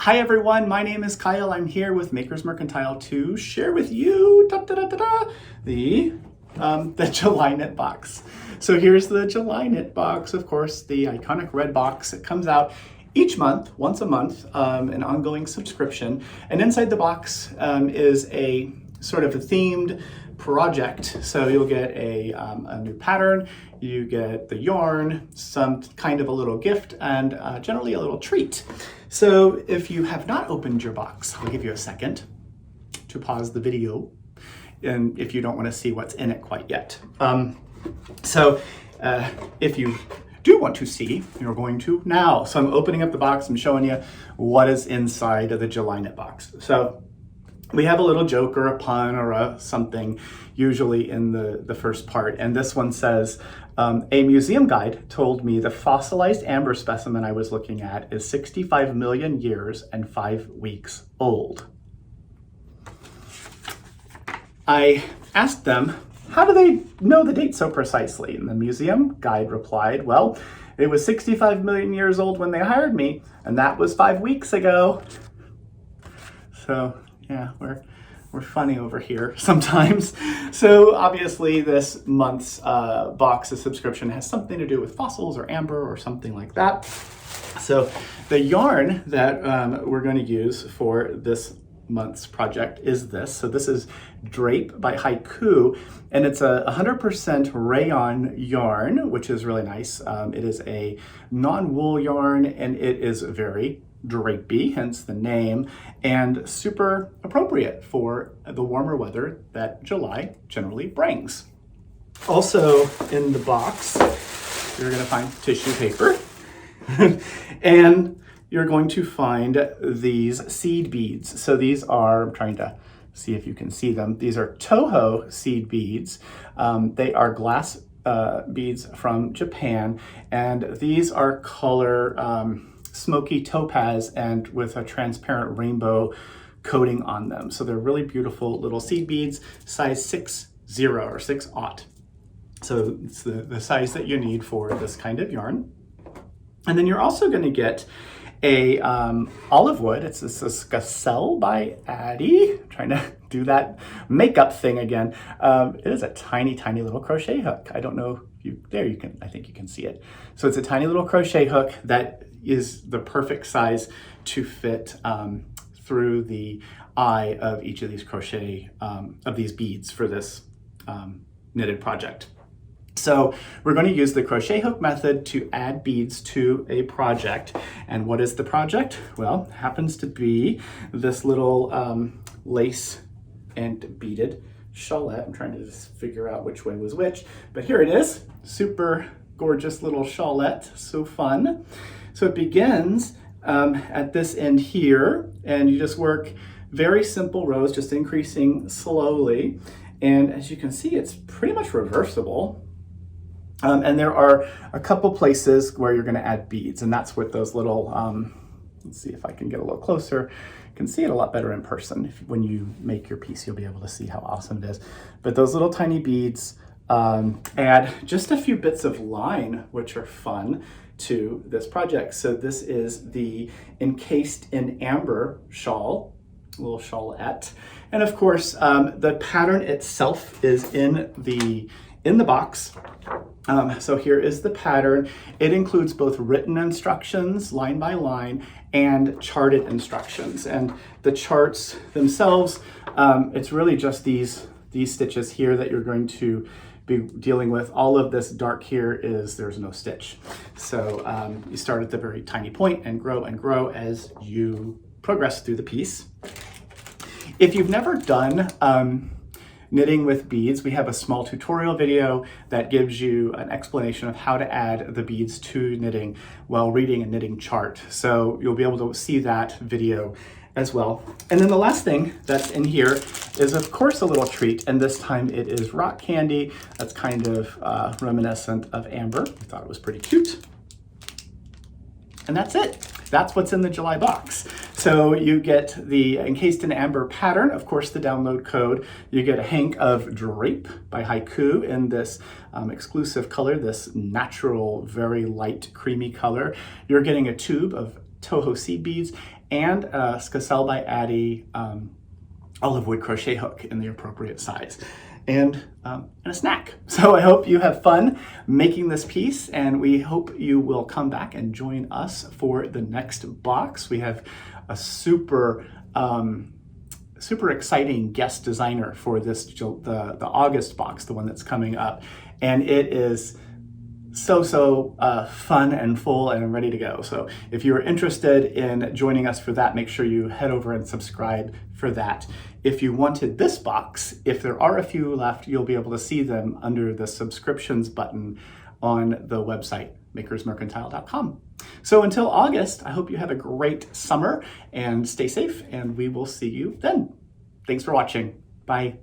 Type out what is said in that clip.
Hi everyone, my name is Kyle. I'm here with Makers Mercantile to share with you the July knit box. So here's the July knit box, of course, the iconic red box. It comes out each month, once a month, an ongoing subscription. And inside the box is a sort of a themed project. So you'll get a new pattern, you get the yarn, some kind of a little gift, and generally a little treat. So if you have not opened your box, I'll give you a second to pause the video, and if you don't want to see what's in it quite yet. If you do want to see, you're going to now. So I'm opening up the box and showing you what is inside of the July knit box. So we have a little joke or a pun or a something usually in the first part. And this one says, a museum guide told me the fossilized amber specimen I was looking at is 65 million years and 5 weeks old. I asked them, how do they know the date so precisely? And the museum guide replied, well, it was 65 million years old when they hired me, and that was 5 weeks ago. So yeah, we're funny over here sometimes. So obviously this month's box of subscription has something to do with fossils or amber or something like that. So the yarn that we're going to use for this month's project is this. So this is Drape by HiKoo, and it's a 100% rayon yarn, which is really nice. It is a non-wool yarn, and it is very drapey, hence the name, and super appropriate for the warmer weather that July generally brings. Also in the box, you're going to find tissue paper, and you're going to find these seed beads. So these are, I'm trying to see if you can see them. These are Toho seed beads. They are glass beads from Japan, and these are color smoky topaz and with a transparent rainbow coating on them. So they're really beautiful little seed beads, size 6-0 or 6-aught. So it's the size that you need for this kind of yarn. And then you're also going to get a olive wood. It's a skacel by Addi. I'm trying to do that makeup thing again. It is a tiny, tiny little crochet hook. I don't know if you, there you can, I think you can see it. So it's a tiny little crochet hook that is the perfect size to fit through the eye of each of these crochet, of these beads for this knitted project. So we're going to use the crochet hook method to add beads to a project. And what is the project? Well, it happens to be this little lace and beaded shawlette. I'm trying to just figure out which way was which, but here it is. Super gorgeous little shawlette, so fun. So it begins at this end here, and you just work very simple rows, just increasing slowly. And as you can see, it's pretty much reversible. And there are a couple places where you're going to add beads, and that's with those little, let's see if I can get a little closer. You can see it a lot better in person. When you make your piece, you'll be able to see how awesome it is. But those little tiny beads add just a few bits of line, which are fun to this project. So this is the Encased in Amber shawl, little shawlette. And of course, the pattern itself is in the box. So here is the pattern. It includes both written instructions, line by line, and charted instructions. And the charts themselves, it's really just these stitches here that you're going to be dealing with. All of this dark here is there's no stitch. So you start at the very tiny point and grow as you progress through the piece. If you've never done knitting with beads, we have a small tutorial video that gives you an explanation of how to add the beads to knitting while reading a knitting chart. So you'll be able to see that video as well. And then the last thing that's in here is of course a little treat, and this time it is rock candy that's kind of reminiscent of amber. I thought it was pretty cute. And that's it. That's what's in the July box. So you get the Encased in Amber pattern, of course the download code. You get a hank of Drape by HiKoo in this exclusive color, this natural, very light, creamy color. You're getting a tube of Toho seed beads, and a skacel by Addi olive wood crochet hook in the appropriate size, and a snack. So I hope you have fun making this piece, and we hope you will come back and join us for the next box. We have a super exciting guest designer for this, the August box, the one that's coming up, and it is so fun and full and ready to go. So if you're interested in joining us for that, make sure you head over and subscribe for that. If you wanted this box, if there are a few left, you'll be able to see them under the subscriptions button on the website, makersmercantile.com. So until August, I hope you have a great summer and stay safe, and we will see you then. Thanks for watching. Bye.